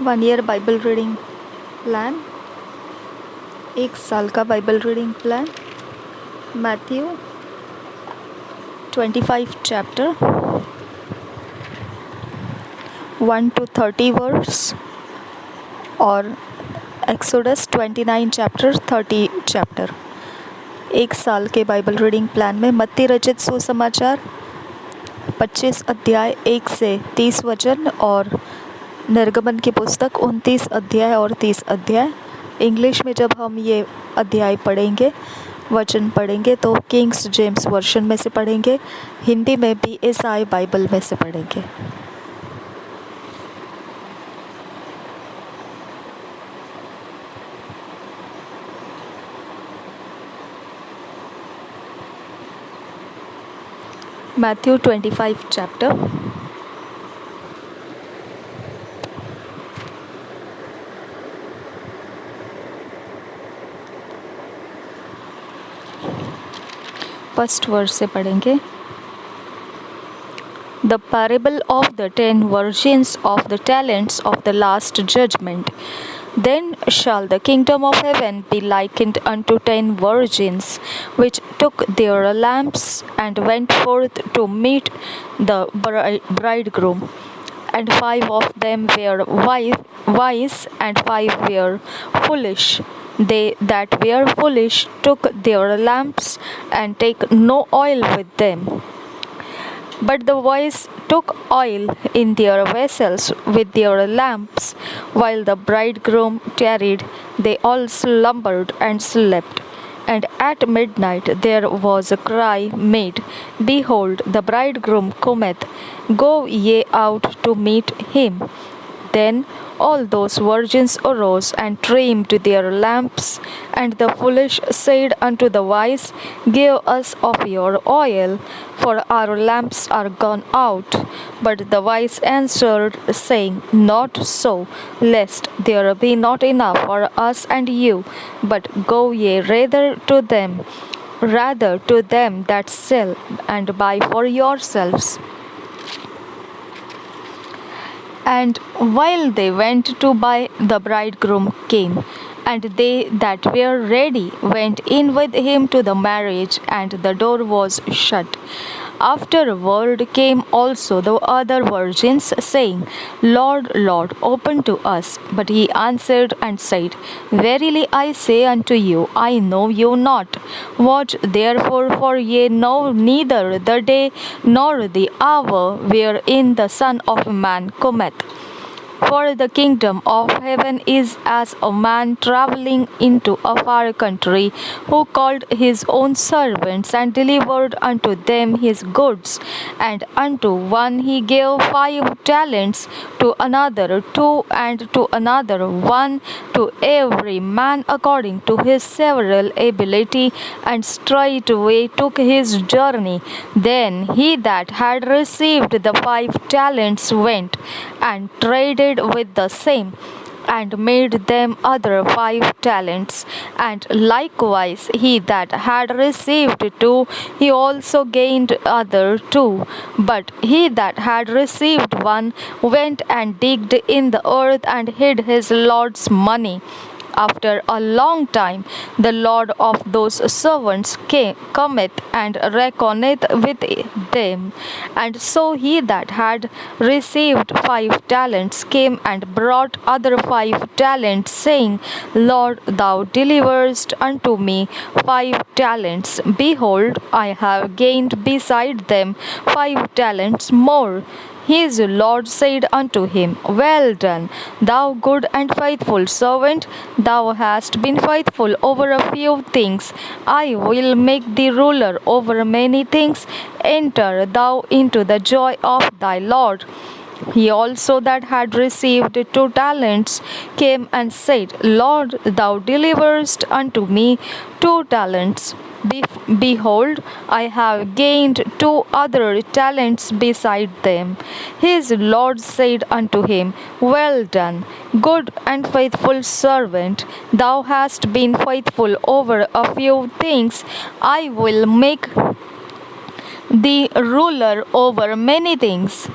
1 year Bible reading plan, 1 साल का Bible reading plan. Matthew 25 chapter 1 to 30 verse और Exodus 29 chapter 30 chapter. 1 साल के बाइबल रीडिंग प्लान में मत्ती रचित सुसमाचार 25 अध्याय 1 से 30 वचन और निर्गमन की पुस्तक 29 अध्याय और 30 अध्याय। इंग्लिश में जब हम ये अध्याय पढ़ेंगे, वचन पढ़ेंगे, तो किंग्स जेम्स वर्शन में से पढ़ेंगे, हिंदी में BSI बाइबल में से पढ़ेंगे। मैथ्यू 25 चैप्टर फर्स्ट वर्स से पढ़ेंगे। The parable of the 10 virgins of the talents of the last judgment. Then shall the kingdom of heaven be likened unto 10 virgins, which took their lamps and went forth to meet the bridegroom. And 5 of them were wise, and 5 were foolish. They that were foolish took their lamps and take no oil with them. But the wise took oil in their vessels with their lamps. While the bridegroom tarried, they all slumbered and slept. And at midnight there was a cry made, Behold, the bridegroom cometh, go ye out to meet him. Then all those virgins arose and trimmed their lamps. And the foolish said unto the wise, Give us of your oil, for our lamps are gone out. But the wise answered, saying, Not so, lest there be not enough for us and you, but go ye rather to them that sell, and buy for yourselves. And while they went to buy, the bridegroom came. And they that were ready went in with him to the marriage, and the door was shut. Afterward came also the other virgins, saying, Lord, Lord, open to us. But he answered and said, Verily I say unto you, I know you not. Watch therefore, for ye know neither the day nor the hour wherein the Son of Man cometh. For the kingdom of heaven is as a man travelling into a far country, who called his own servants and delivered unto them his goods. And unto one he gave 5 talents, to another 2, and to another 1, to every man according to his several ability, and straightway took his journey. Then he that had received the 5 talents went and traded with the same, and made them other 5 talents. And likewise he that had received 2, he also gained other 2. But he that had received 1 went and digged in the earth and hid his Lord's money. After a long time, the Lord of those servants cometh and reckoneth with them. And so he that had received 5 talents came and brought other 5 talents, saying, Lord, thou deliverest unto me 5 talents. Behold, I have gained beside them 5 talents more. His Lord said unto him, Well done, thou good and faithful servant. Thou hast been faithful over a few things. I will make thee ruler over many things. Enter thou into the joy of thy Lord. He also that had received 2 talents came and said, Lord, thou deliverest unto me 2 talents. Behold, I have gained 2 other talents beside them. His Lord said unto him, Well done, good and faithful servant. Thou hast been faithful over a few things. I will make thee ruler over many things.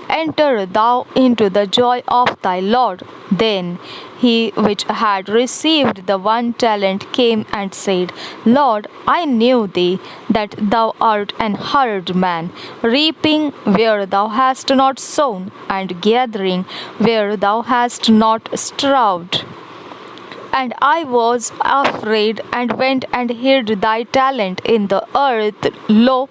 Enter thou into the joy of thy Lord. Then he which had received the 1 talent came and said, Lord, I knew thee, that thou art an hardman, reaping where thou hast not sown, and gathering where thou hast not strawed. And I was afraid, and went and hid thy talent in the earth. Lo,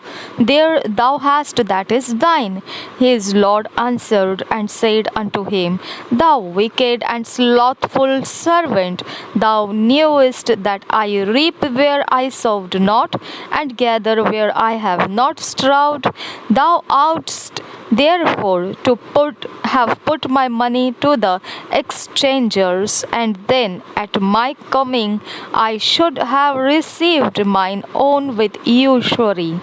there thou hast that is thine. His Lord answered and said unto him, Thou wicked and slothful servant, thou knewest that I reap where I sowed not, and gather where I have not strawed. Thou oughtest therefore to have put my money to the exchangers, and then at my coming I should have received mine own with usury.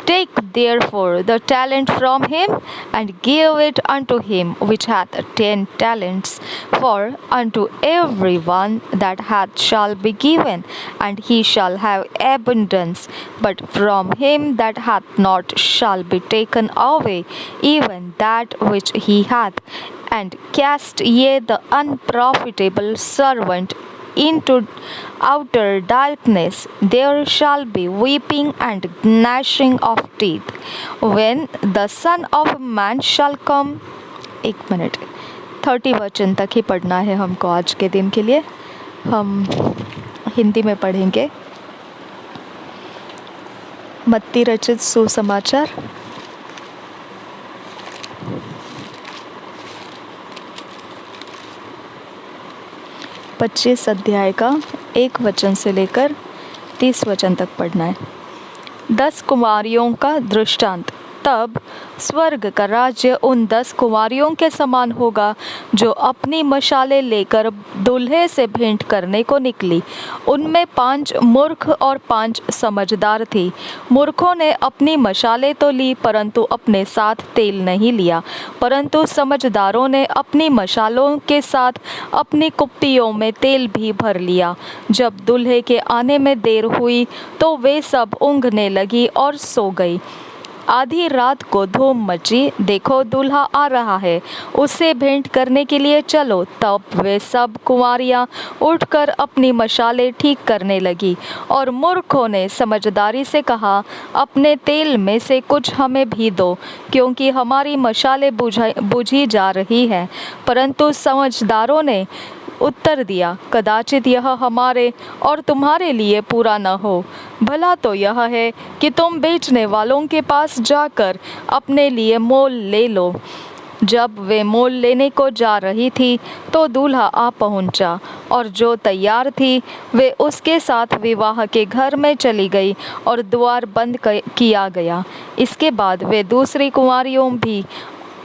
Take therefore the talent from him, and give it unto him which hath 10 talents. For unto every one that hath shall be given, and he shall have abundance. But from him that hath not shall be taken away even that which he hath. And cast ye the unprofitable servant into outer darkness. There shall be weeping and gnashing of teeth, when the Son of Man shall come. 1 minute, 30 वचन तक ही पढ़ना है हमको आज के दिन के लिए. हम हिंदी में पढ़ेंगे. मत्ती रचित सुसमाचार 25 अध्याय का 1 वचन से लेकर 30 वचन तक पढ़ना है. 10 कुमारियों का दृष्टांत. तब स्वर्ग का राज्य उन 10 कुमारियों के समान होगा जो अपनी मशालें लेकर दूल्हे से भेंट करने को निकली. उनमें 5 मूर्ख और 5 समझदार थी. मूर्खों ने अपनी मशालें तो ली, परंतु अपने साथ तेल नहीं लिया. परंतु समझदारों ने अपनी मशालों के साथ अपनी कुप्पियों में तेल भी भर लिया. जब दूल्हे के आने में देर हुई तो वे सब ऊँघने लगी और सो गई. आधी रात को धूम मची, देखो दूल्हा आ रहा है, उससे भेंट करने के लिए चलो. तब वे सब कुंवारियाँ उठकर अपनी मशालें ठीक करने लगी. और मूर्खों ने समझदारी से कहा, अपने तेल में से कुछ हमें भी दो, क्योंकि हमारी मशालें बुझी जा रही हैं. परंतु समझदारों ने उत्तर दिया, कदाचित यह हमारे और तुम्हारे लिए पूरा न हो. भला तो यह है कि तुम बेचने वालों के पास जाकर अपने लिए मोल ले लो. जब वे मोल लेने को जा रही थी तो दूल्हा आ पहुंचा, और जो तैयार थी वे उसके साथ विवाह के घर में चली गई, और द्वार बंद किया गया. इसके बाद वे दूसरी कुंवारियों भी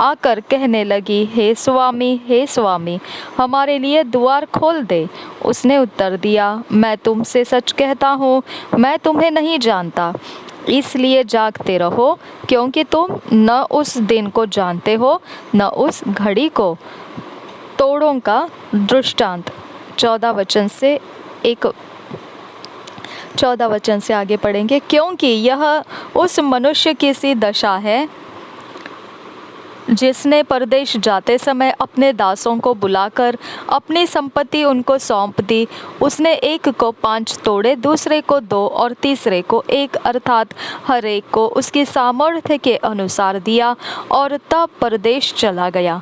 आकर कहने लगी, हे स्वामी, हमारे लिए द्वार खोल दे. उसने उत्तर दिया, मैं तुमसे सच कहता हूँ, मैं तुम्हें नहीं जानता. इसलिए जागते रहो, क्योंकि तुम न उस दिन को जानते हो न उस घड़ी को. तोड़ों का दृष्टांत 14 वचन से आगे पढ़ेंगे. क्योंकि यह उस मनुष्य की सी दशा है जिसने परदेश जाते समय अपने दासों को बुलाकर अपनी संपत्ति उनको सौंप दी. उसने एक को 5 तोड़े, दूसरे को 2 और तीसरे को 1, अर्थात हर एक को उसकी सामर्थ्य के अनुसार दिया, और तब परदेश चला गया.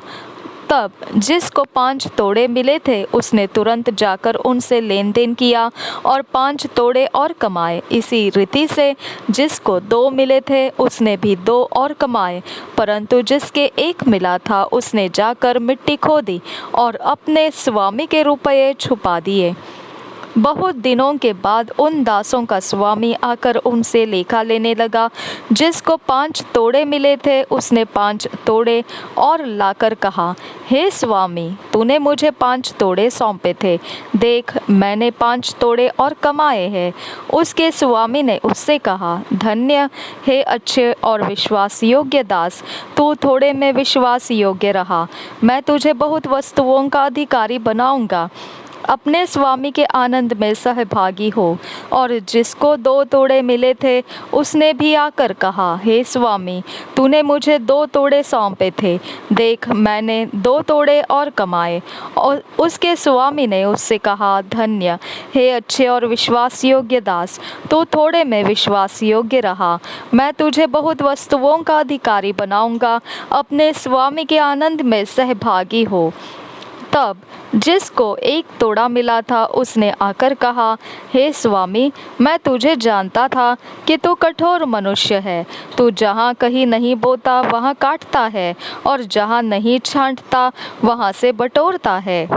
तब जिसको 5 तोड़े मिले थे उसने तुरंत जाकर उनसे लेन देन किया और 5 तोड़े और कमाए. इसी रीति से जिसको 2 मिले थे उसने भी 2 और कमाए. परंतु जिसके 1 मिला था उसने जाकर मिट्टी खोदी और अपने स्वामी के रुपये छुपा दिए. बहुत दिनों के बाद उन दासों का स्वामी आकर उनसे लेखा लेने लगा. जिसको 5 तोड़े मिले थे उसने 5 तोड़े और लाकर कहा, हे स्वामी, तूने मुझे 5 तोड़े सौंपे थे, देख मैंने 5 तोड़े और कमाए हैं. उसके स्वामी ने उससे कहा, धन्य हे अच्छे और विश्वास योग्य दास, तू थोड़े में विश्वास योग्य रहा, मैं तुझे बहुत वस्तुओं का अधिकारी बनाऊंगा. अपने स्वामी के आनंद में सहभागी हो। और जिसको 2 तोड़े मिले थे उसने भी आकर कहा, हे स्वामी, तूने मुझे 2 तोड़े सौंपे थे, देख मैंने 2 तोड़े और कमाए। और उसके स्वामी ने उससे कहा, धन्य हे अच्छे और विश्वास योग्य दास, तू थोड़े में विश्वास योग्य रहा, मैं तुझे बहुत वस्तुओं का अधिकारी बनाऊंगा, अपने स्वामी के आनंद में सहभागी हो। तब जिसको 1 तोड़ा मिला था उसने आकर कहा, हे स्वामी, मैं तुझे जानता था कि तू कठोर मनुष्य है, तू जहाँ कहीं नहीं बोता वहाँ काटता है, और जहाँ नहीं छांटता वहाँ से बटोरता है,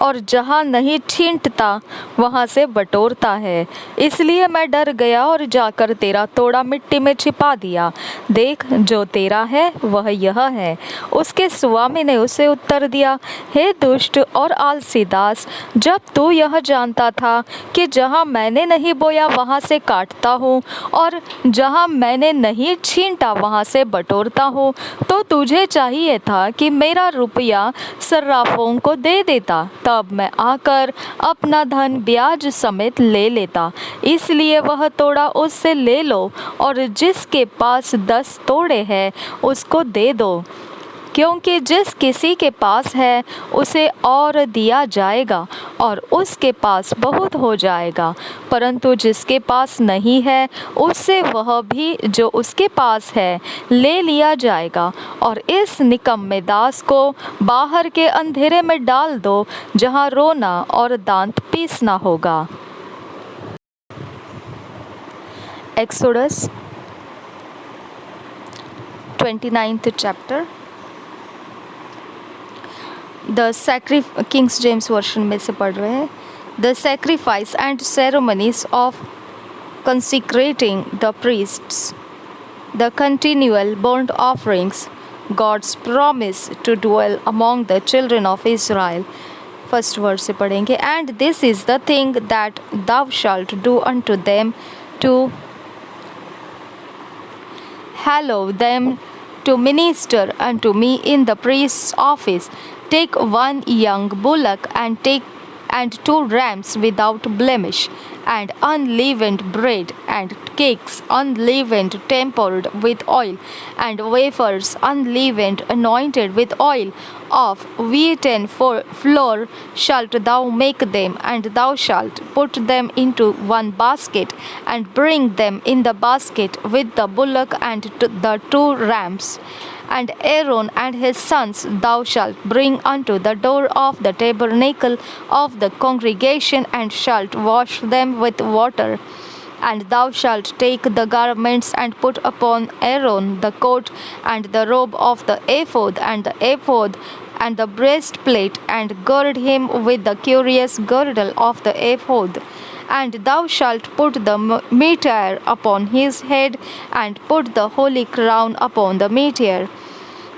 और जहाँ नहीं छींटता वहाँ से बटोरता है। इसलिए मैं डर गया और जाकर तेरा तोड़ा मिट्टी में छिपा दिया। देख, जो तेरा है वह यह है। उसके स्वामी ने उसे उत्तर दिया, हे दुष्ट और आलसी दास, जब तू यह जानता था कि जहाँ मैंने नहीं बोया वहाँ से काटता हूँ, और जहाँ मैंने नहीं छींटा वहाँ से बटोरता हूँ, तो तुझे चाहिए था कि मेरा रुपया सर्राफों को दे देता, तब मैं आकर अपना धन ब्याज समेत ले लेता। इसलिए वह तोड़ा उससे ले लो, और जिसके पास 10 तोड़े हैं उसको दे दो, क्योंकि जिस किसी के पास है उसे और दिया जाएगा और उसके पास बहुत हो जाएगा, परंतु जिसके पास नहीं है उससे वह भी जो उसके पास है ले लिया जाएगा। और इस निकम्मे दास को बाहर के अंधेरे में डाल दो, जहाँ रोना और दांत पीसना होगा। Exodus 29th chapter। The King James version में से पढ़ रहे हैं। The sacrifice and ceremonies of consecrating the priests, the continual burnt offerings, God's promise to dwell among the children of Israel। First word से पढ़ेंगे। And this is the thing that thou shalt do unto them to hallow them, to minister unto me in the priest's office. Take 1 young bullock and 2 rams without blemish, and unleavened bread, and cakes unleavened tempered with oil, and wafers unleavened anointed with oil of wheaten flour shalt thou make them, and thou shalt put them into 1 basket, and bring them in the basket with the bullock and the 2 rams. And Aaron and his sons thou shalt bring unto the door of the tabernacle of the congregation, and shalt wash them with water. And thou shalt take the garments and put upon Aaron the coat and the robe of the ephod, and the ephod and the breastplate, and gird him with the curious girdle of the ephod. And thou shalt put the mitre upon his head, and put the holy crown upon the mitre.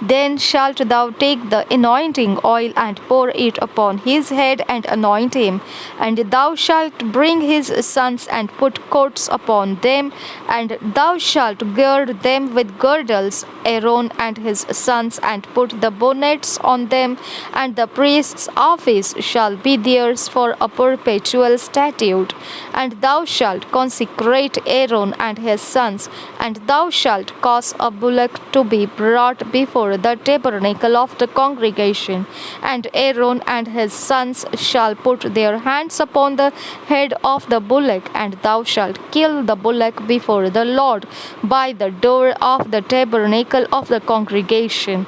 Then shalt thou take the anointing oil and pour it upon his head and anoint him. And thou shalt bring his sons and put coats upon them, and thou shalt gird them with girdles, Aaron and his sons, and put the bonnets on them. And the priest's office shall be theirs for a perpetual statute. And thou shalt consecrate Aaron and his sons, and thou shalt cause a bullock to be brought before the tabernacle of the congregation. And Aaron and his sons shall put their hands upon the head of the bullock, and thou shalt kill the bullock before the Lord by the door of the tabernacle of the congregation.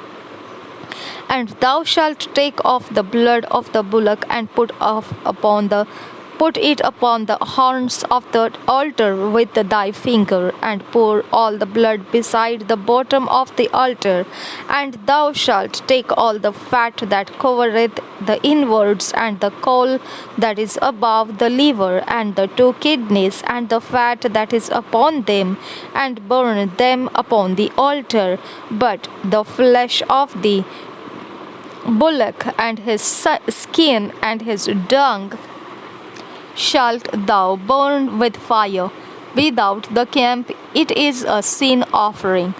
And thou shalt take off the blood of the bullock and put it upon the horns of the altar with thy finger, and pour all the blood beside the bottom of the altar. And thou shalt take all the fat that covereth the inwards, and the caul that is above the liver, and the 2 kidneys, and the fat that is upon them, and burn them upon the altar. But the flesh of the bullock and his skin and his dung shalt thou burn with fire without the camp. It is a sin offering.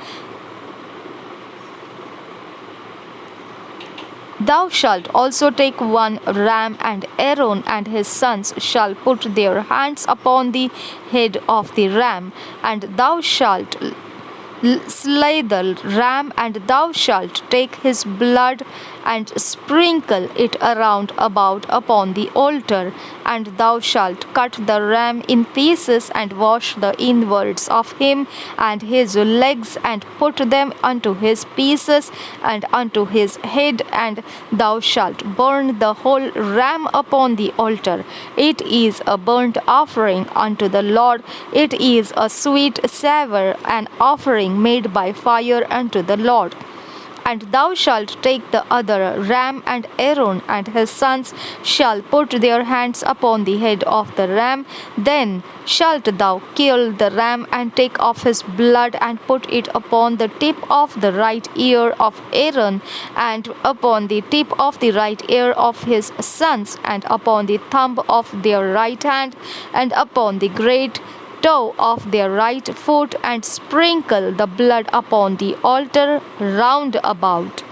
Thou shalt also take one ram, and Aaron and his sons shall put their hands upon the head of the ram, and thou shalt slay the ram, and thou shalt take his blood and sprinkle it around about upon the altar, and thou shalt cut the ram in pieces, and wash the inwards of him and his legs, and put them unto his pieces and unto his head, and thou shalt burn the whole ram upon the altar. It is a burnt offering unto the Lord. It is a sweet savour, an offering made by fire unto the Lord. And thou shalt take the other ram, and Aaron and his sons shall put their hands upon the head of the ram. Then shalt thou kill the ram, and take off his blood, and put it upon the tip of the right ear of Aaron, and upon the tip of the right ear of his sons, and upon the thumb of their right hand, and upon the great toe of their right foot, and sprinkle the blood upon the altar round about.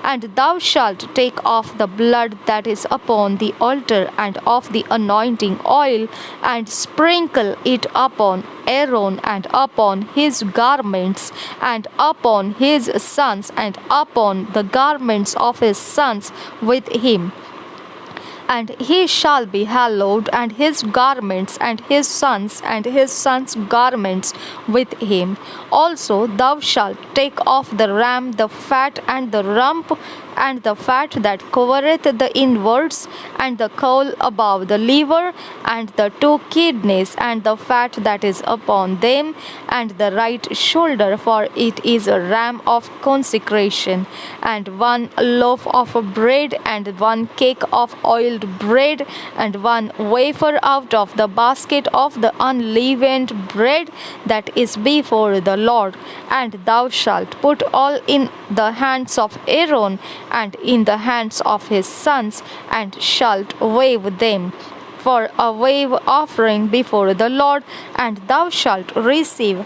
And thou shalt take off the blood that is upon the altar, and of the anointing oil, and sprinkle it upon Aaron, and upon his garments, and upon his sons, and upon the garments of his sons with him. And he shall be hallowed, and his garments, and his sons' garments with him. Also thou shalt take off the ram the fat, and the rump, and the fat that covereth the inwards, and the caul above the liver, and the two kidneys, and the fat that is upon them, and the right shoulder, for it is a ram of consecration. And one loaf of bread, and one cake of oiled bread, and one wafer out of the basket of the unleavened bread that is before the Lord. And thou shalt put all in the hands of Aaron, and in the hands of his sons, and shalt wave them for a wave offering before the Lord. And thou shalt receive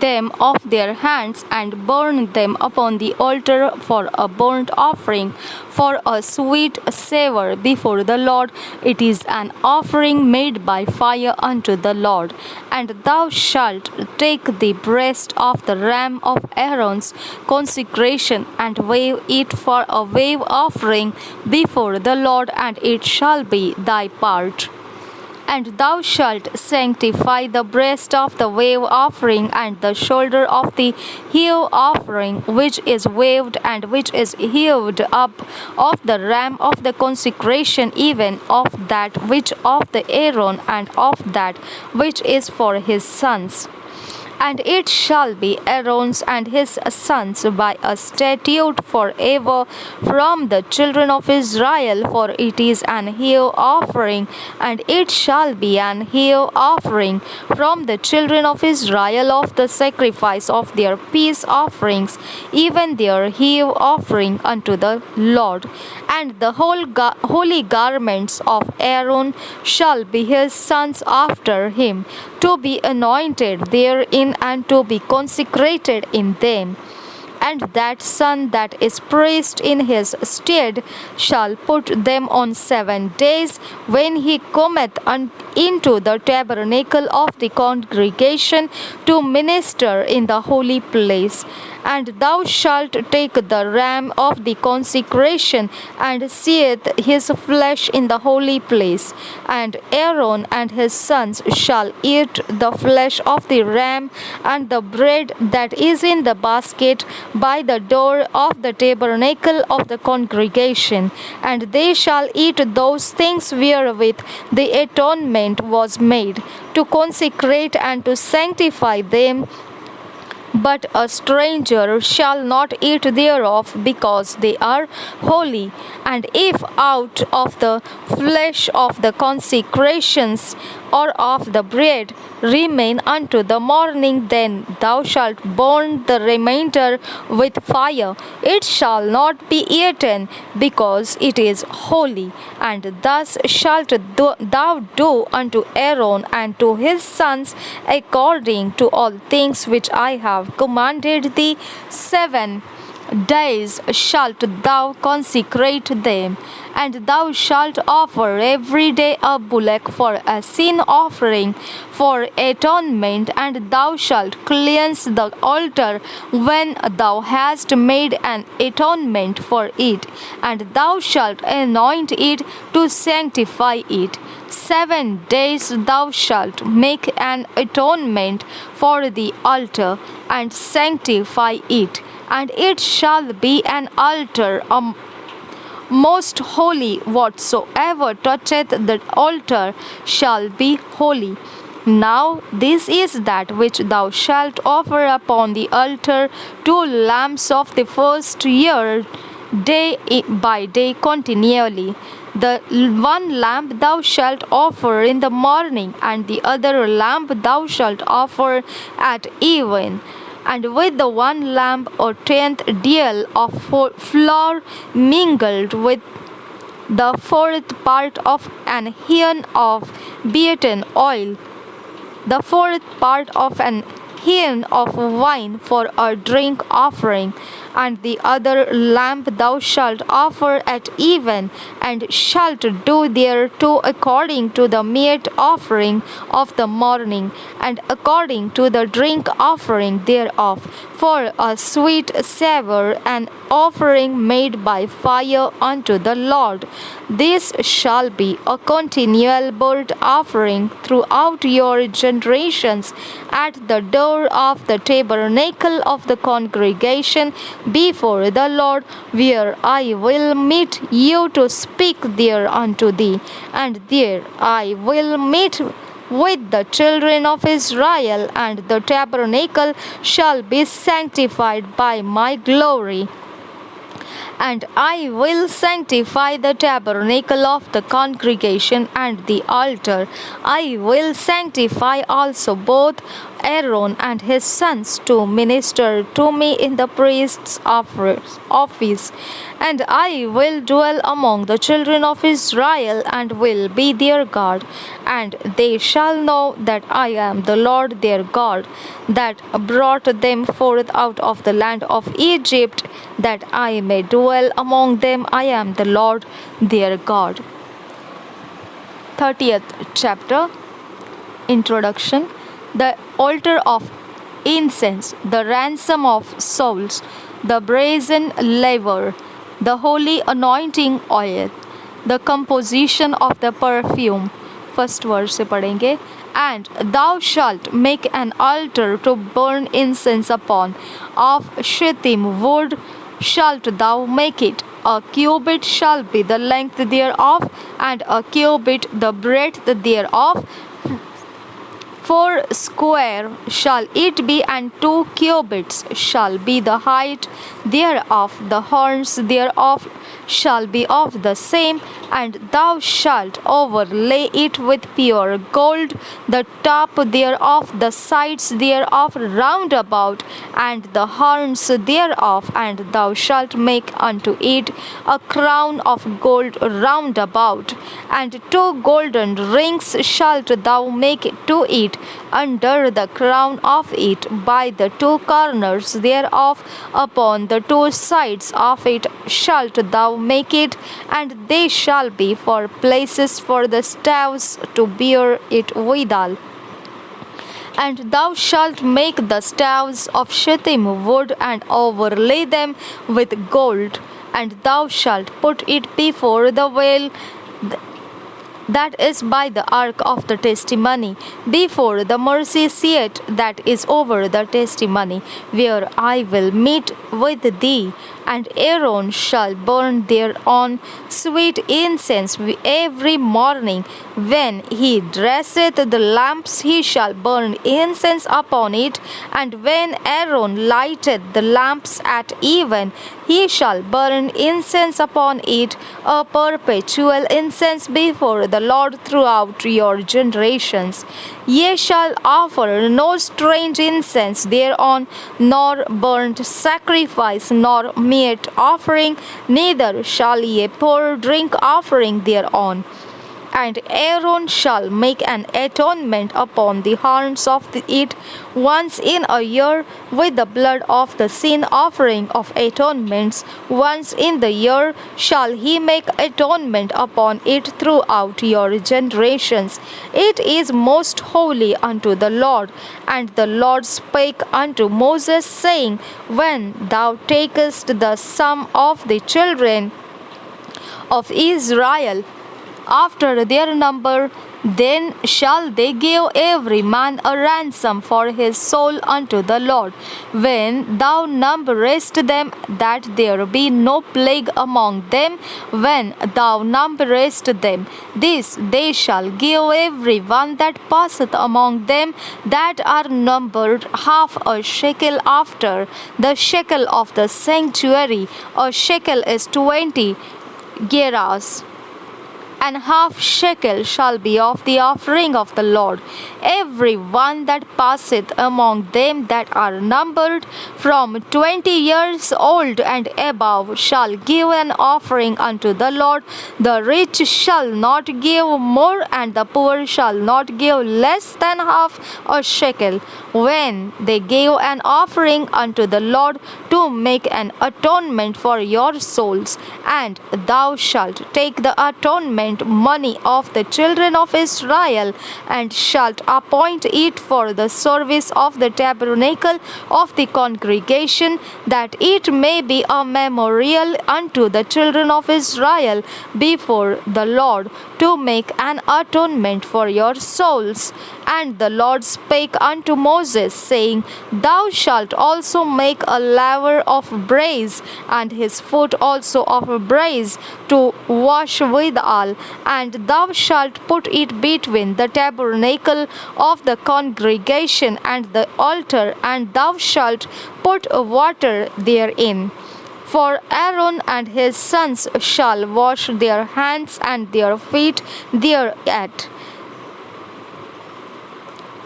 them off their hands, and burn them upon the altar for a burnt offering, for a sweet savour before the Lord. It is an offering made by fire unto the Lord. And thou shalt take the breast of the ram of Aaron's consecration, and wave it for a wave offering before the Lord, and it shall be thy part. And thou shalt sanctify the breast of the wave offering, and the shoulder of the heave offering, which is waved and which is heaved up, of the ram of the consecration, even of that which of the Aaron, and of that which is for his sons. And it shall be Aaron's and his sons by a statute forever from the children of Israel, for it is an heave offering. And it shall be an heave offering from the children of Israel of the sacrifice of their peace offerings, even their heave offering unto the Lord. And the whole holy garments of Aaron shall be his sons after him, to be anointed therein, and to be consecrated in them. And that son that is priest in his stead shall put them on 7 days, when he cometh into the tabernacle of the congregation to minister in the holy place. And thou shalt take the ram of the consecration, and seeth his flesh in the holy place. And Aaron and his sons shall eat the flesh of the ram, and the bread that is in the basket by the door of the tabernacle of the congregation. And they shall eat those things wherewith the atonement was made, to consecrate and to sanctify them. But a stranger shall not eat thereof, because they are holy. And if out of the flesh of the consecrations, or of the bread, remain unto the morning, then thou shalt burn the remainder with fire. It shall not be eaten, because it is holy. And thus shalt thou do unto Aaron and to his sons according to all things which I have commanded thee. 7 days shalt thou consecrate them, and thou shalt offer every day a bullock for a sin offering for atonement, and thou shalt cleanse the altar when thou hast made an atonement for it, and thou shalt anoint it to sanctify it. 7 days thou shalt make an atonement for the altar and sanctify it, and it shall be an altar most holy. Whatsoever toucheth the altar shall be holy. Now this is that which thou shalt offer upon the altar: 2 lambs of the first year, day by day continually. The one lamb thou shalt offer in the morning, and the other lamb thou shalt offer at even. And with the one lamb a 10th deal of flour mingled with the 4th part of an hin of beaten oil, the 4th part of an hin of wine for a drink offering. And the other lamb thou shalt offer at even, and shalt do thereto according to the meat offering of the morning, and according to the drink offering thereof, for a sweet savour, an offering made by fire unto the Lord. This shall be a continual burnt offering throughout your generations at the door of the tabernacle of the congregation before the Lord, where I will meet you to speak there unto thee. And there I will meet with the children of Israel, and the tabernacle shall be sanctified by my glory. And I will sanctify the tabernacle of the congregation and the altar. I will sanctify also both Aaron and his sons to minister to me in the priest's office. And I will dwell among the children of Israel, and will be their God. And they shall know that I am the Lord their God, that brought them forth out of the land of Egypt, that I may dwell among them. I am the Lord their God. 30th chapter. Introduction. The altar of incense, the ransom of souls, the brazen laver, the holy anointing oil, the composition of the perfume. First verse से पढ़ेंगे. And thou shalt make an altar to burn incense upon. Of shittim wood shalt thou make it. A cubit shall be the length thereof, and a cubit the breadth thereof. 4 square shall it be, and 2 cubits shall be the height thereof. The horns thereof shall be of the same, and thou shalt overlay it with pure gold, the top thereof, the sides thereof round about, and the horns thereof. And thou shalt make unto it a crown of gold round about, and 2 golden rings shalt thou make to it under the crown of it, by the 2 corners thereof. Upon the 2 sides of it shalt thou make it, and they shall be for places for the staves to bear it withal. And thou shalt make the staves of shittim wood, and overlay them with gold. And thou shalt put it before the veil that is by the ark of the testimony, before the mercy seat that is over the testimony, where I will meet with thee. And Aaron shall burn thereon sweet incense every morning. When he dresseth the lamps, he shall burn incense upon it. And when Aaron lighteth the lamps at even, he shall burn incense upon it, a perpetual incense before the Lord throughout your generations. Ye shall offer no strange incense thereon, nor burnt sacrifice, nor meat offering, neither shall ye pour drink offering thereon. And Aaron shall make an atonement upon the horns of it once in a year with the blood of the sin offering of atonements. Once in the year shall he make atonement upon it throughout your generations. It is most holy unto the Lord. And the Lord spake unto Moses, saying, When thou takest the sum of the children of Israel, after their number, then shall they give every man a ransom for his soul unto the Lord. When thou numberest them, that there be no plague among them, when thou numberest them, this they shall give every one that passeth among them that are numbered half a shekel after the shekel of the sanctuary. A shekel is 20 gerahs, and half shekel shall be of the offering of the Lord. Every one that passeth among them that are numbered from 20 years old and above shall give an offering unto the Lord. The rich shall not give more, and the poor shall not give less than half a shekel, when they give an offering unto the Lord to make an atonement for your souls. And thou shalt take the atonement money of the children of Israel, and shalt appoint it for the service of the tabernacle of the congregation, that it may be a memorial unto the children of Israel before the Lord, to make an atonement for your souls. And the Lord spake unto Moses, saying, Thou shalt also make a laver of brass, and his foot also of brass, to wash withal, and thou shalt put it between the tabernacle of the congregation and the altar, and thou shalt put water therein. For Aaron and his sons shall wash their hands and their feet thereat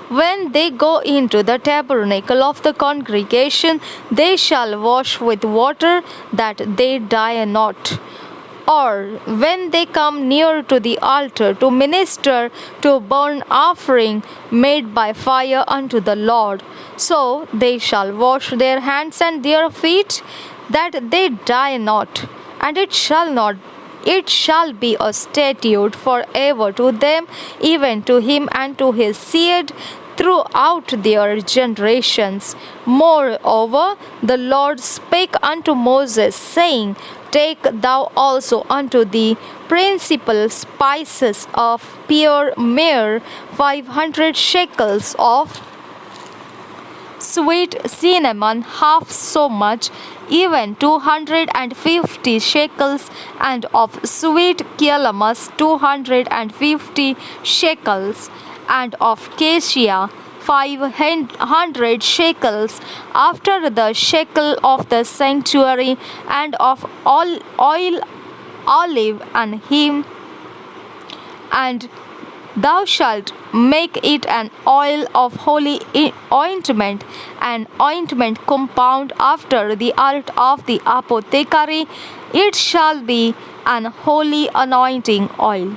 when they go into the tabernacle of the congregation. They shall wash with water, that they die not. Or when they come near to the altar to minister to burnt offering made by fire unto the Lord, so they shall wash their hands and their feet, that they die not. And it shall be a statute forever to them, even to him and to his seed throughout their generations. Moreover, the Lord spake unto Moses, saying, Take thou also unto thee principal spices of pure myrrh, 500 shekels of sweet cinnamon, half so much, even 250 shekels, and of sweet calamus 250 shekels, and of cassia 500 shekels, after the shekel of the sanctuary, and of all oil, olive and him. And thou shalt make it an oil of holy ointment, an ointment compound after the art of the apothecary. It shall be an holy anointing oil.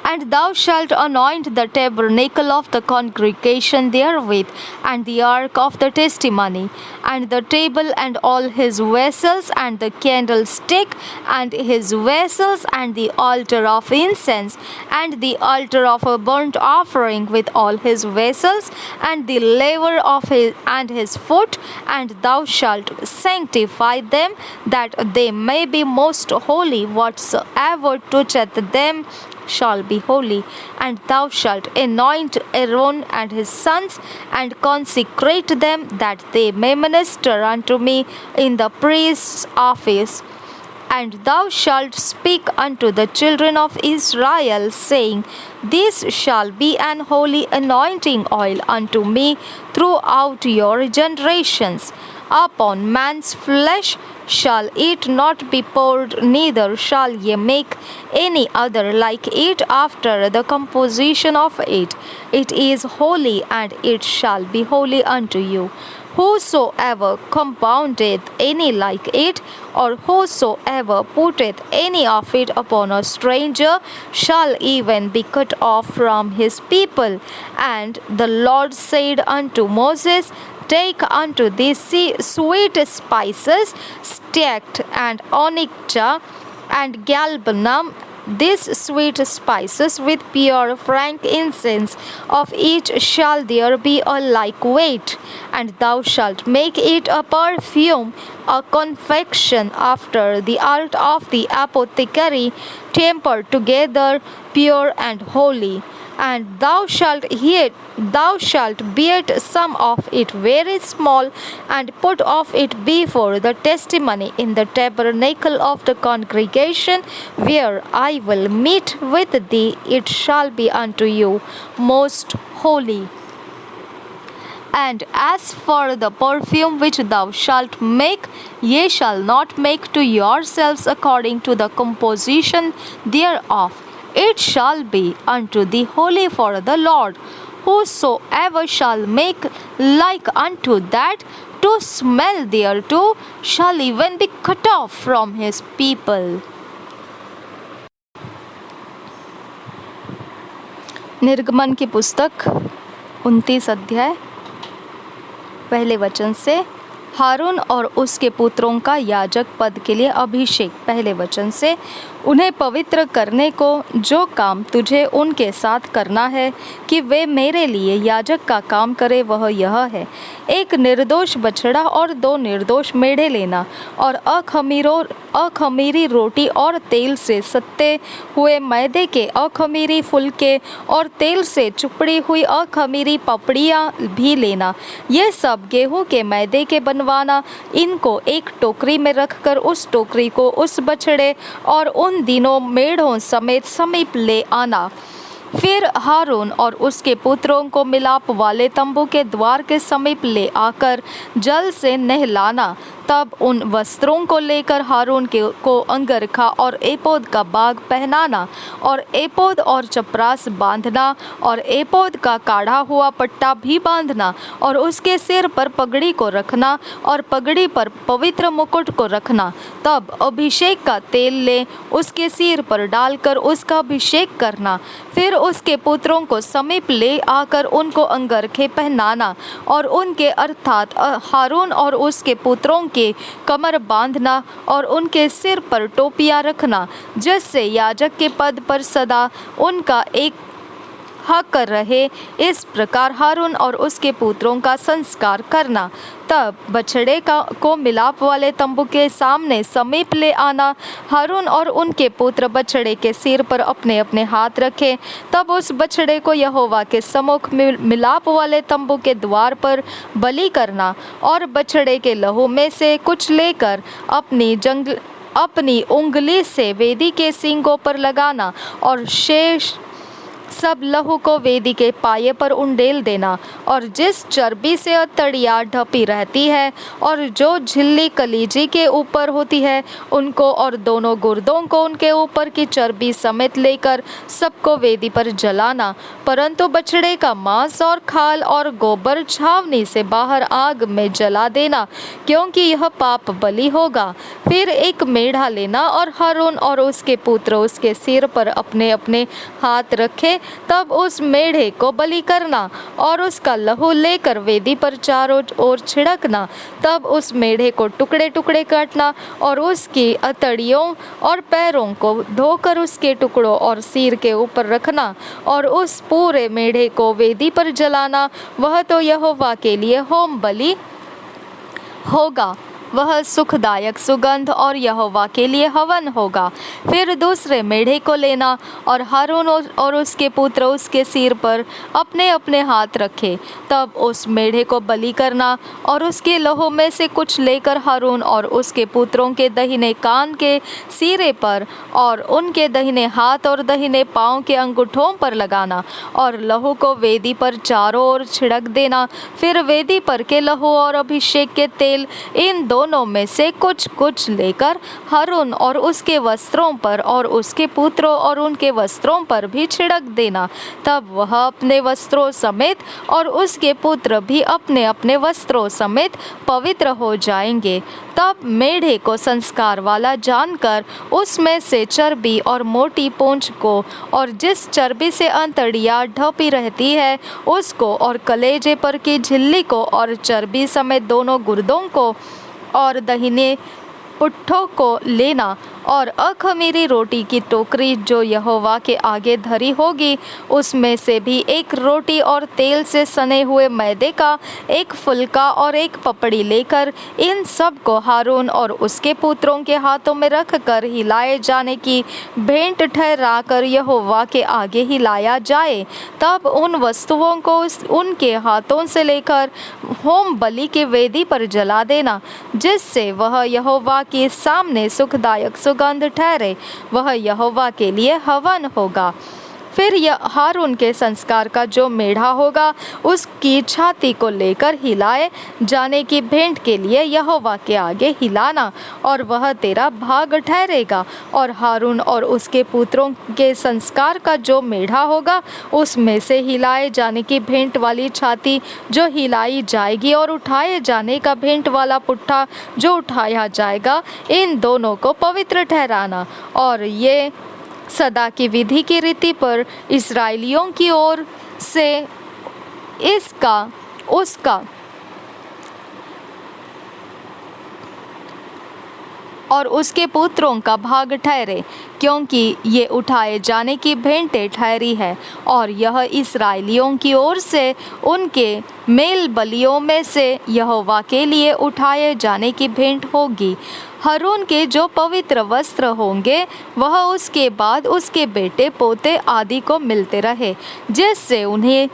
And thou shalt anoint the tabernacle of the congregation therewith, and the ark of the testimony, and the table and all his vessels, and the candlestick and his vessels, and the altar of incense, and the altar of a burnt offering with all his vessels, and the laver of his and his foot. And thou shalt sanctify them, that they may be most holy. Whatsoever toucheth them shall be holy. And thou shalt anoint Aaron and his sons, and consecrate them, that they may minister unto me in the priest's office. And thou shalt speak unto the children of Israel, saying, This shall be an holy anointing oil unto me throughout your generations. Upon man's flesh shall it not be poured, neither shall ye make any other like it after the composition of it. It is holy, and it shall be holy unto you. Whosoever compoundeth any like it, or whosoever putteth any of it upon a stranger, shall even be cut off from his people. And the Lord said unto Moses, Take unto thee sweet spices, stacte and onyx and galbanum, these sweet spices with pure frankincense, of each shall there be a like weight. And thou shalt make it a perfume, a confection after the art of the apothecary, tempered together, pure and holy. And thou shalt beat some of it very small, and put of it before the testimony in the tabernacle of the congregation, where I will meet with thee. It shall be unto you most holy. And as for the perfume which thou shalt make, ye shall not make to yourselves according to the composition thereof. It shall be unto thee holy for the Lord. Whosoever shall make like unto that, to smell thereto, shall even be cut off from his people. निर्गमन की पुस्तक 29 अध्याय पहले वचन से। हारून और उसके पुत्रों का याजक पद के लिए अभिषेक। पहले वचन से, उन्हें पवित्र करने को जो काम तुझे उनके साथ करना है कि वे मेरे लिए याजक का काम करे, वह यह है, एक निर्दोष बछड़ा और 2 निर्दोष मेढ़े लेना, और अखमीरी रोटी और तेल से सत्ते हुए मैदे के अखमीरी फुलके और तेल से चुपड़ी हुई अखमीरी पपड़ियाँ भी लेना। ये सब गेहूं के मैदे के बनवाना। इनको एक टोकरी में रखकर उस टोकरी को उस बछड़े और उन दिनों मेढ़ों समेत समीप ले आना। फिर हारून और उसके पुत्रों को मिलाप वाले तंबू के द्वार के समीप ले आकर जल से नहलाना। तब उन वस्त्रों को लेकर हारून को अंगरखा और एपोद का बाग पहनाना, और एपोद और चपरास बांधना, और एपोद का काढ़ा हुआ पट्टा भी बांधना, और उसके सिर पर पगड़ी को रखना, और पगड़ी पर पवित्र मुकुट को रखना। तब अभिषेक का तेल ले उसके सिर पर डालकर उसका अभिषेक करना। फिर उसके पुत्रों को समीप ले आकर उनको अंगरखे पहनाना, और उनके अर्थात हारून और उसके पुत्रों के कमर बांधना, और उनके सिर पर टोपियां रखना, जिससे याजक के पद पर सदा उनका एक हक रहे। इस प्रकार हारून और उसके पुत्रों का संस्कार करना। तब बछड़े को मिलाप वाले तंबू के सामने समीप ले आना। हारून और उनके पुत्र बछड़े के सिर पर अपने अपने हाथ रखें। तब उस बछड़े को यहोवा के सम्मुख मिलाप वाले तंबू के द्वार पर बलि करना, और बछड़े के लहू में से कुछ लेकर अपनी उंगली से वेदी के सींगों पर लगाना, और शेष सब लहू को वेदी के पाये पर उंडेल देना। और जिस चर्बी से अतड़िया ढपी रहती है और जो झिल्ली कलीजी के ऊपर होती है, उनको और दोनों गुर्दों को उनके ऊपर की चर्बी समेत लेकर सबको वेदी पर जलाना। परंतु बछड़े का मांस और खाल और गोबर छावनी से बाहर आग में जला देना, क्योंकि यह पाप बलि होगा। फिर एक मेढ़ा लेना, और हारून और उसके पुत्र उसके सिर पर अपने अपने हाथ रखे। तब उस मेढ़े को बलि करना, और उसका लहू लेकर वेदी पर चारों ओर छिड़कना। तब उस मेढ़े को टुकड़े टुकड़े काटना, और उसकी अतड़ियों और पैरों को धोकर उसके टुकड़ों और सिर के ऊपर रखना, और उस पूरे मेढ़े को वेदी पर जलाना। वह तो यहोवा के लिए होम बलि होगा, वह सुखदायक सुगंध और यहोवा के लिए हवन होगा। फिर दूसरे मेढ़े को लेना, और हारून और उसके पुत्र उसके सिर पर अपने अपने हाथ रखे। तब उस मेढ़े को बलि करना, और उसके लहू में से कुछ लेकर हारून और उसके पुत्रों के दाहिने कान के सिरे पर और उनके दाहिने हाथ और दाहिने पाँव के अंगूठों पर लगाना, और लहू को वेदी पर चारों ओर छिड़क देना। फिर वेदी पर के लहू और अभिषेक के तेल इन दोनों दोनों में से कुछ कुछ लेकर हारून और उसके वस्त्रों पर और उसके पुत्रों और उनके वस्त्रों पर भी छिड़क देना। तब वह अपने वस्त्रों समेत और उसके पुत्र भी अपने अपने वस्त्रों समेत पवित्र हो जाएंगे। तब मेढ़े को संस्कार वाला जानकर उसमें से चर्बी और मोटी पूंछ को और जिस चर्बी से अंतड़ियाँ ढपी रहती है उसको और कलेजे पर की झिल्ली को और चर्बी समेत दोनों गुर्दों को और दाहिने पुट्ठों को लेना और अख़मीरी रोटी की टोकरी जो यहोवा के आगे धरी होगी उसमें से भी एक रोटी और तेल से सने हुए मैदे का एक फुलका और एक पपड़ी लेकर इन सब को हारून और उसके पुत्रों के हाथों में रखकर हिलाए जाने की भेंट ठहराकर यहोवा के आगे हिलाया जाए। तब उन वस्तुओं को उनके हाथों से लेकर होम बलि की वेदी पर जला देना, जिससे वह यहोवा के सामने सुखदायक सुगंध ठहरे, वह यहोवा के लिए हवन होगा। फिर हारून के संस्कार का जो मेढ़ा होगा उसकी छाती को लेकर हिलाए जाने की भेंट के लिए यहोवा के आगे हिलाना और वह तेरा भाग ठहरेगा। और हारून और उसके पुत्रों के संस्कार का जो मेढ़ा होगा उसमें से हिलाए जाने की भेंट वाली छाती जो हिलाई जाएगी और उठाए जाने का भेंट वाला पुट्ठा जो उठाया जाएगा, इन दोनों को पवित्र ठहराना। और ये सदा की विधि की रीति पर इस्राएलियों की ओर से इसका उसका और उसके पुत्रों का भाग ठहरे, क्योंकि ये उठाए जाने की भेंटें ठहरी है और यह इस्राएलियों की ओर से उनके मेल बलियों में से यहोवा के लिए उठाए जाने की भेंट होगी। हारून के जो पवित्र वस्त्र होंगे वह उसके बाद उसके बेटे पोते आदि को मिलते रहे, जिससे उन्हें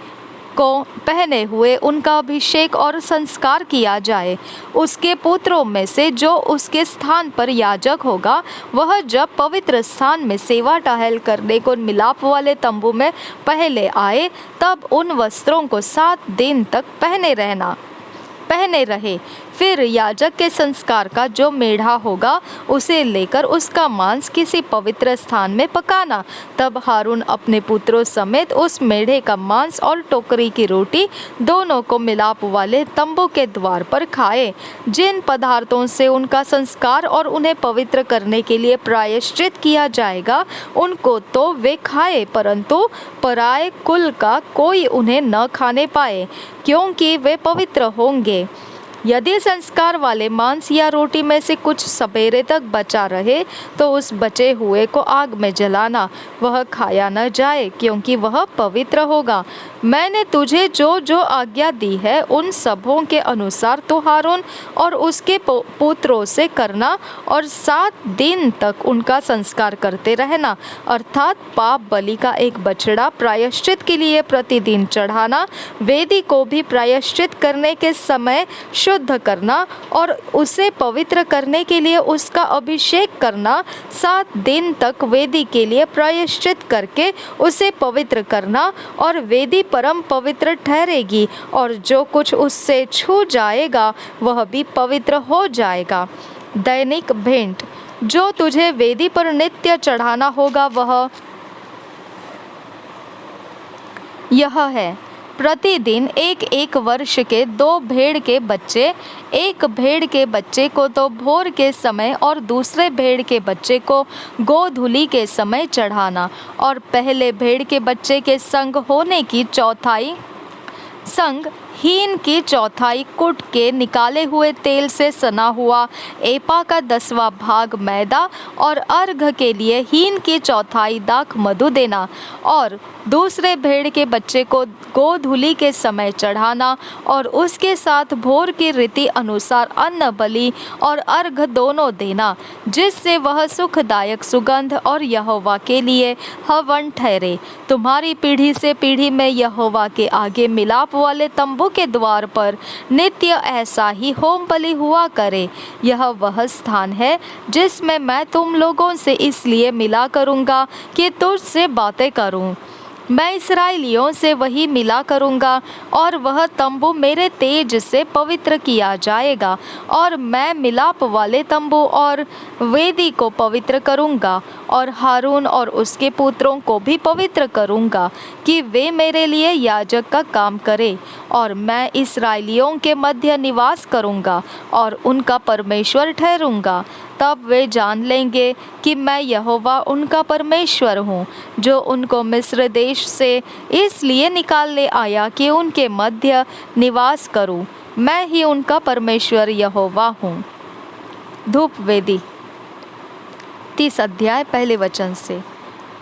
को पहने हुए उनका अभिषेक और संस्कार किया जाए। उसके पुत्रों में से जो उसके स्थान पर याजक होगा वह जब पवित्र स्थान में सेवा टहल करने को मिलाप वाले तंबू में पहले आए तब उन वस्त्रों को 7 दिन तक पहने रहे। फिर याजक के संस्कार का जो मेढ़ा होगा उसे लेकर उसका मांस किसी पवित्र स्थान में पकाना। तब हारून अपने पुत्रों समेत उस मेढ़े का मांस और टोकरी की रोटी दोनों को मिलाप वाले तंबू के द्वार पर खाए। जिन पदार्थों से उनका संस्कार और उन्हें पवित्र करने के लिए प्रायश्चित किया जाएगा उनको तो वे खाए, परंतु पराये कुल का कोई उन्हें न खाने पाए, क्योंकि वे पवित्र होंगे। यदि संस्कार वाले मांस या रोटी में से कुछ सवेरे तक बचा रहे तो उस बचे हुए को आग में जलाना, वह खाया न जाए, क्योंकि वह पवित्र होगा। मैंने तुझे जो जो आज्ञा दी है उन सबों के अनुसार तू हारून और उसके पुत्रों से करना और 7 दिन तक उनका संस्कार करते रहना, अर्थात पाप बलि का एक बछड़ा प्रायश्चित के लिए प्रतिदिन चढ़ाना, वेदी को भी प्रायश्चित करने के समय शुद्ध करना और उसे पवित्र करने के लिए उसका अभिषेक करना, 7 दिन तक वेदी के लिए प्रायश्चित करके उसे पवित्र करना और वेदी परम पवित्र ठहरेगी और जो कुछ उससे छू जाएगा वह भी पवित्र हो जाएगा। दैनिक भेंट जो तुझे वेदी पर नित्य चढ़ाना होगा वह यह है, प्रतिदिन 1 वर्ष के 2 भेड़ के बच्चे, 1 भेड़ के बच्चे को तो भोर के समय और दूसरे भेड़ के बच्चे को गोधूलि के समय चढ़ाना और पहले भेड़ के बच्चे के संग हीन की चौथाई कुट के निकाले हुए तेल से सना हुआ एपा का 10वां भाग मैदा और अर्घ के लिए हीन की चौथाई दाख मधु देना और दूसरे भेड़ के बच्चे को गोधूलि के समय चढ़ाना और उसके साथ भोर की रीति अनुसार अन्न बलि और अर्घ दोनों देना, जिससे वह सुखदायक सुगंध और यहोवा के लिए हवन ठहरे। तुम्हारी पीढ़ी से पीढ़ी में यहोवा के आगे मिलाप वाले तंबू के द्वार पर नित्य ऐसा ही होम बलि हुआ करे। यह वह स्थान है जिसमें मैं तुम लोगों से इसलिए मिला करूँगा कि तुझसे बातें करूँ। मैं इसराइलियों से वही मिला करूँगा और वह तंबू मेरे तेज से पवित्र किया जाएगा और मैं मिलाप वाले तंबू और वेदी को पवित्र करूँगा और हारून और उसके पुत्रों को भी पवित्र करूँगा कि वे मेरे लिए याजक का काम करें और मैं इसराइलियों के मध्य निवास करूँगा और उनका परमेश्वर ठहरूँगा। तब वे जान लेंगे कि मैं यहोवा उनका परमेश्वर हूँ जो उनको मिस्र देश से इसलिए निकाल ले आया कि उनके मध्य निवास करूँ। मैं ही उनका परमेश्वर यहोवा हूँ। धूप वेदी 30 अध्याय पहले वचन से।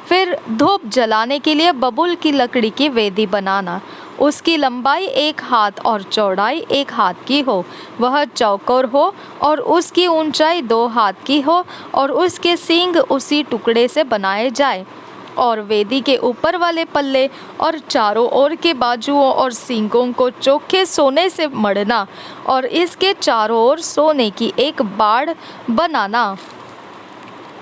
फिर धूप जलाने के लिए बबूल की लकड़ी की वेदी बनाना। उसकी लंबाई 1 हाथ और चौड़ाई 1 हाथ की हो, वह चौकोर हो और उसकी ऊंचाई 2 हाथ की हो और उसके सींग उसी टुकड़े से बनाए जाए। और वेदी के ऊपर वाले पल्ले और चारों ओर के बाजुओं और सींगों को चोखे सोने से मढ़ना और इसके चारों ओर सोने की एक बाड़ बनाना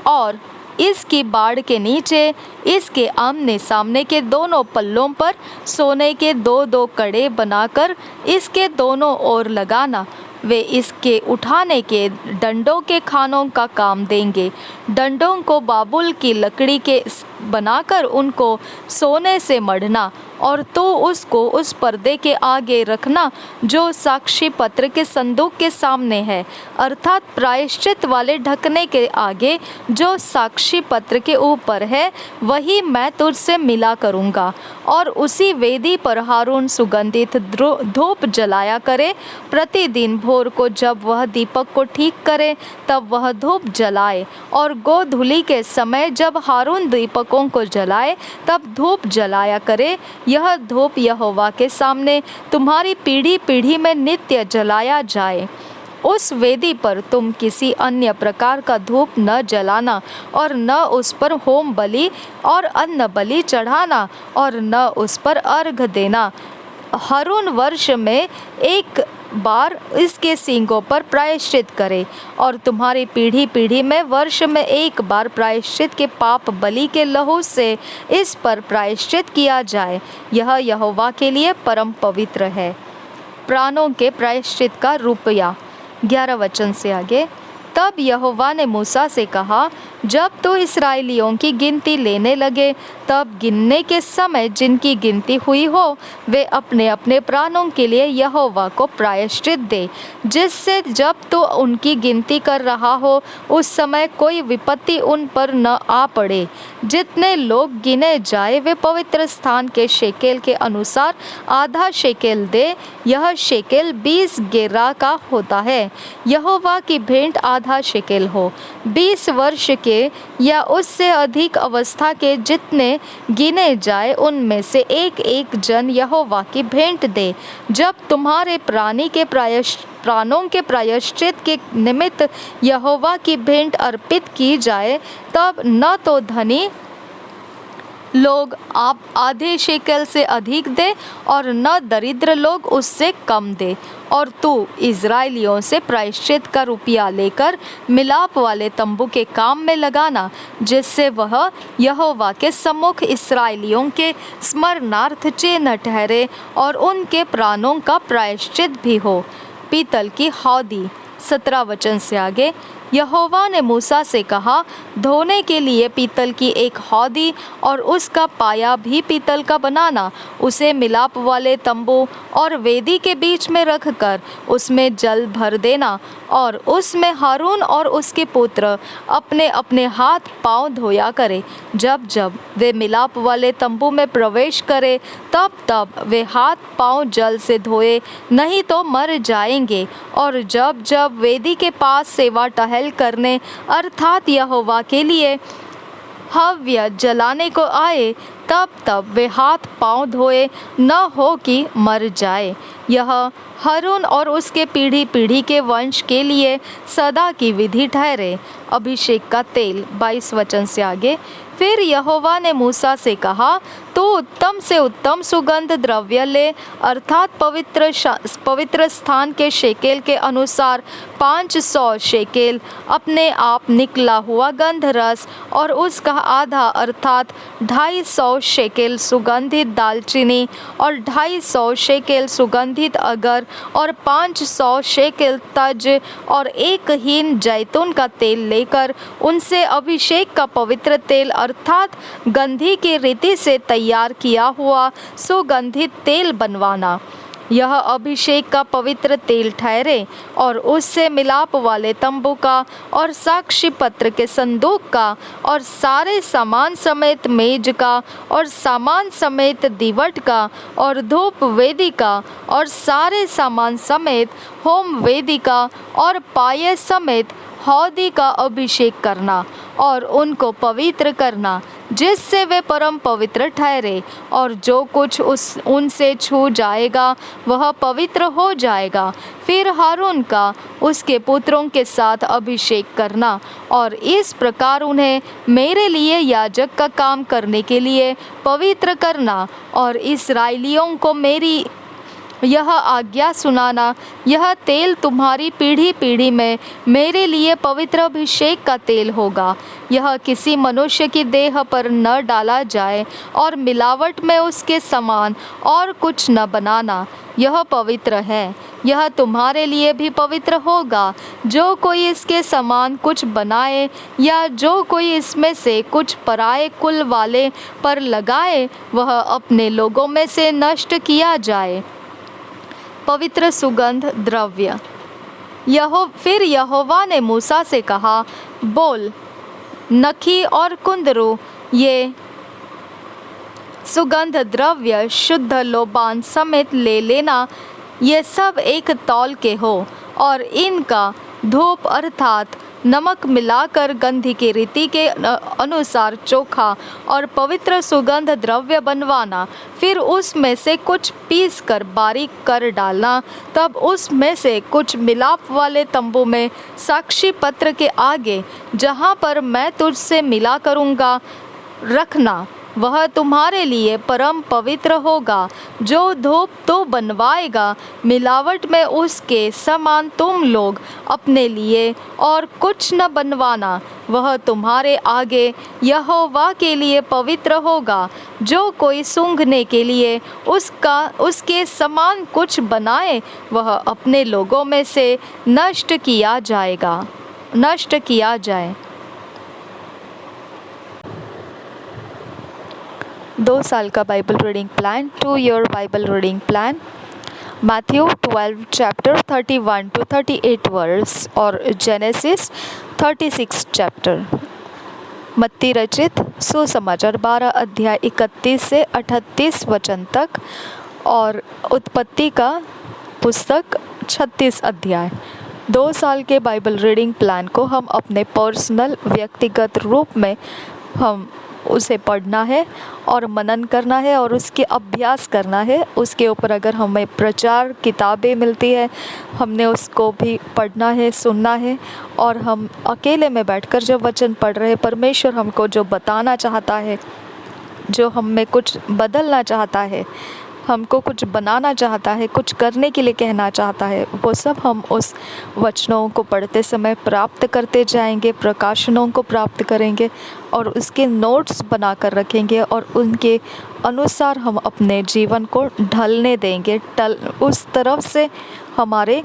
और इसकी बाड़ के नीचे इसके आमने सामने के दोनों पल्लों पर सोने के 2-2 कड़े बनाकर इसके दोनों ओर लगाना। वे इसके उठाने के डंडों के खानों का काम देंगे। डंडों को बाबुल की लकड़ी के बनाकर उनको सोने से मढ़ना और तो उसको उस पर्दे के आगे रखना जो साक्षी पत्र के संदूक के सामने है, अर्थात प्रायश्चित वाले ढकने के आगे जो साक्षी पत्र के ऊपर है, वही मैं तुझसे मिला करूँगा। और उसी वेदी पर हारून सुगंधित धूप जलाया करे। प्रतिदिन भोर को जब वह दीपक को ठीक करे तब वह धूप जलाए, और गोधूली के समय जब हारून दीपकों को जलाए तब धूप जलाया करे। यह धूप यहोवा के सामने तुम्हारी पीढ़ी पीढ़ी में नित्य जलाया जाए। उस वेदी पर तुम किसी अन्य प्रकार का धूप न जलाना और न उस पर होम बलि और अन्न बलि चढ़ाना और न उस पर अर्घ देना। हारून वर्ष में 1 बार इसके सींगों पर प्रायश्चित करे और तुम्हारी पीढ़ी पीढ़ी में वर्ष में 1 बार प्रायश्चित के पाप बलि के लहू से इस पर प्रायश्चित किया जाए। यह यहोवा के लिए परम पवित्र है। प्राणों के प्रायश्चित का रुपया 11 वचन से आगे। तब यहोवा ने मूसा से कहा, जब तो इसराइलियों की गिनती लेने लगे तब गिनने के समय जिनकी गिनती हुई हो वे अपने अपने प्राणों के लिए यहोवा को प्रायश्चित दे, जिससे जब तो उनकी गिनती कर रहा हो उस समय कोई विपत्ति उन पर न आ पड़े। जितने लोग गिने जाए वे पवित्र स्थान के शेकेल के अनुसार आधा शेकेल दे। यह शेकेल 20 गेरा का होता है। यहोवा की भेंट आधा शेकेल हो। 20 वर्ष के या उससे अधिक अवस्था के जितने गिने जाए उनमें से एक एक जन यहोवा की भेंट दे। जब तुम्हारे प्राणों के प्रायश्चित के निमित्त यहोवा की भेंट अर्पित की जाए तब न तो धनी लोग आप आधे शेकेल से अधिक दे और न दरिद्र लोग उससे कम दे। और तू इज़राइलियों से प्रायश्चित का रुपया लेकर मिलाप वाले तंबू के काम में लगाना, जिससे वह यहोवा के सम्मुख इस्राएलियों के स्मरणार्थ चिन्ह ठहरे और उनके प्राणों का प्रायश्चित भी हो। पीतल की हौदी 17 वचन से आगे। यहोवा ने मूसा से कहा, धोने के लिए पीतल की एक हौदी और उसका पाया भी पीतल का बनाना। उसे मिलाप वाले तंबू और वेदी के बीच में रखकर उसमें जल भर देना और उसमें हारून और उसके पुत्र अपने अपने हाथ पांव धोया करे। जब जब वे मिलाप वाले तंबू में प्रवेश करे तब तब वे हाथ पांव जल से धोए, नहीं तो मर जाएंगे। और जब जब वेदी के पास सेवा टहल करने अर्थात यहोवा के लिए हव्य जलाने को आए तब तब वे हाथ पांव धोए, न हो कि मर जाए। यह हारून और उसके पीढ़ी पीढ़ी के वंश के लिए सदा की विधि ठहरे। अभिषेक का तेल 22 वचन से आगे। फिर यहोवा ने मूसा से कहा, तू उत्तम से उत्तम सुगंध द्रव्य ले, अर्थात पवित्र स्थान के शेकेल के अनुसार 500 शेकेल अपने आप निकला हुआ गंध रस, और उसका आधा अर्थात 250 शेकेल सुगंधित दालचीनी, और 250 शेकेल सुगंधित अगर, और 500 शेकेल तज, और एक हीन जैतून का तेल लेकर उनसे अभिषेक का पवित्र तेल अर्थात गंधी की रीति से तैयार किया हुआ सुगंधित तेल बनवाना। यह अभिषेक का पवित्र तेल ठहरे, और उससे मिलाप वाले तंबू का और साक्षी पत्र के संदूक का और सारे सामान समेत मेज का और सामान समेत दीवट का और धूप वेदी का और सारे सामान समेत होम वेदी का और पाये समेत हौदी का अभिषेक करना और उनको पवित्र करना, जिससे वे परम पवित्र ठहरे, और जो कुछ उनसे छू जाएगा वह पवित्र हो जाएगा। फिर हारून का उसके पुत्रों के साथ अभिषेक करना, और इस प्रकार उन्हें मेरे लिए याजक का काम करने के लिए पवित्र करना, और इस्राएलियों को मेरी यह आज्ञा सुनाना, यह तेल तुम्हारी पीढ़ी पीढ़ी में मेरे लिए पवित्र अभिषेक का तेल होगा। यह किसी मनुष्य की देह पर न डाला जाए, और मिलावट में उसके समान और कुछ न बनाना। यह पवित्र है। यह तुम्हारे लिए भी पवित्र होगा। जो कोई इसके समान कुछ बनाए, या जो कोई इसमें से कुछ पराए कुल वाले पर लगाए, वह अपने लोगों में से नष्ट किया जाए। पवित्र सुगंध द्रव्य। फिर यहोवा ने मूसा से कहा, बोल, नखी और कुंदरू, ये सुगंध द्रव्य शुद्ध लोबान समेत ले लेना। ये सब एक तौल के हो, और इनका धूप अर्थात नमक मिलाकर गंधी की रीति के अनुसार चोखा और पवित्र सुगंध द्रव्य बनवाना। फिर उसमें से कुछ पीस कर बारीक कर डालना। तब उसमें से कुछ मिलाप वाले तंबू में साक्षी पत्र के आगे, जहाँ पर मैं तुझसे मिला करूँगा, रखना। वह तुम्हारे लिए परम पवित्र होगा। जो धूप तो बनवाएगा, मिलावट में उसके समान तुम लोग अपने लिए और कुछ न बनवाना। वह तुम्हारे आगे यहोवा के लिए पवित्र होगा। जो कोई सूंघने के लिए उसके समान कुछ बनाए, वह अपने लोगों में से नष्ट किया जाए। 2 साल का Bible reading plan, 2 year Bible reading plan, Matthew 12 chapter 31 to 38 verse, और जेनेसिस 36 चैप्टर। मत्ती रचित सुसमाचार 12 अध्याय 31 से 38 वचन तक, और उत्पत्ति का पुस्तक 36 अध्याय। 2 साल के बाइबल रीडिंग प्लान को हम अपने पर्सनल व्यक्तिगत रूप में हम उसे पढ़ना है और मनन करना है और उसके अभ्यास करना है। उसके ऊपर अगर हमें प्रचार किताबें मिलती है, हमने उसको भी पढ़ना है, सुनना है, और हम अकेले में बैठकर जब वचन पढ़ रहे, परमेश्वर हमको जो बताना चाहता है, जो हम में कुछ बदलना चाहता है, हमको कुछ बनाना चाहता है, कुछ करने के लिए कहना चाहता है, वो सब हम उस वचनों को पढ़ते समय प्राप्त करते जाएंगे, प्रकाशनों को प्राप्त करेंगे और उसके नोट्स बना कर रखेंगे, और उनके अनुसार हम अपने जीवन को ढलने देंगे। उस तरफ से हमारे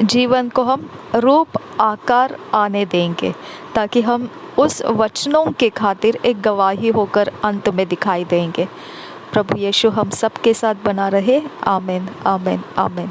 जीवन को हम रूप आकार आने देंगे, ताकि हम उस वचनों के खातिर एक गवाही होकर अंत में दिखाई देंगे। प्रभु यीशु हम सब के साथ बना रहे। आमीन, आमीन, आमीन।